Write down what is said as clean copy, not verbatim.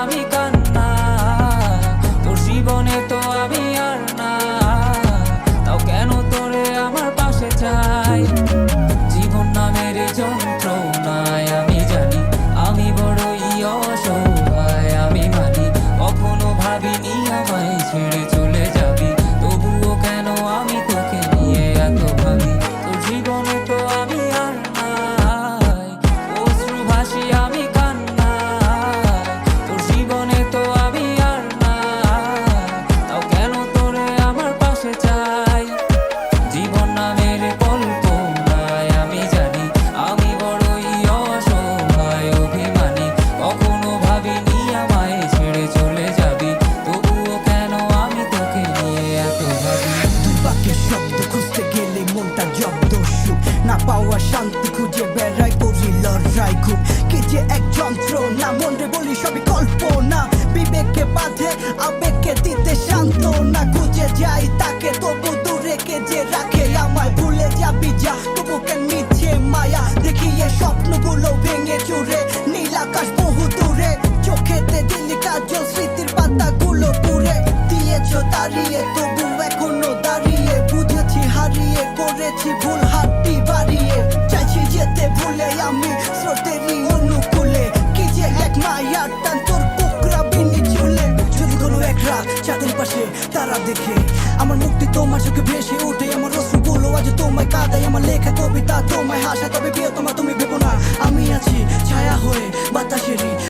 আমি কান্না, তোর জীবনে তো আমি আর না, তাও কেন তোরে আমার পাশে চাই। জীবন নামের যন্ত্রণায় আমি জানি আমি বড়ই অসহায়, আমি মানি কখনো ভাবিনি আমায় ছেড়ে চলে যাবি, তবুও কেন আমি তোকে নিয়ে এত ভাবি। তোর জীবনে তো আমি আর নাই, অশ্রু ভাসি আমি কান্না, তোর জীবনে তো আমি আর নাই, তাও কেন তোরে আমার পাশে চাই। জীবন নামের কল্পনায় আমি জানি আমি বড়ই অসহায়, অভিমানী কখনো ভাবিনি আমায় ছেড়ে চলে যাবি, তবুও কেন আমি তোকে নিয়ে এত ভাবি। দুই বাক্যের শব্দ খুঁজতে গেলে মনটা জব্দ, সুখ না পাওয়া শান্তি খুঁজে বেড়াই, করি লড়াই খুব কি যে এক যন্ত্রণা, মনরে বলি সবই কল্পনা, বিবেককে বাঁধে আবেগকে দিতে শান্তনা, খুঁজে যাই তাকে তবু দূরে কে যে রাখে আমায়, ভুলে যাবি যা তবু কেন মিছে মায়া, দেখিয়ে স্বপ্নগুলো ভেঙে চুরে, নীল আকাশ বহু দূরে, চোখেতে দিলি কাজল স্মৃতির পাতাগুলো পুড়ে দিয়েছো দাঁড়িয়ে, তবু এখনো দাঁড়িয়ে, বুঝেছি হারিয়ে করেছি ভুল, হাতটি বাড়িয়ে চাইছি যেতে ভুলে আমি স্রোতেরই অনুকূলে, কি যে এক মায়ার টান তোর কুকরা বিনি ঝুলে। যদি কোনো এক রাত চাঁদের পাশে তারা দেখে আমার মুক্তি তোমার চোখে ভেসে ওঠে, আমার অশ্রুগুলো আজ তোমায় কাঁদাই, আমার লেখা কবিতা তোমায় হাসা, তবে বিয়ে তোমার তুমি ভেবো না আমি আছি ছায়া হয়ে বাতাসেরই।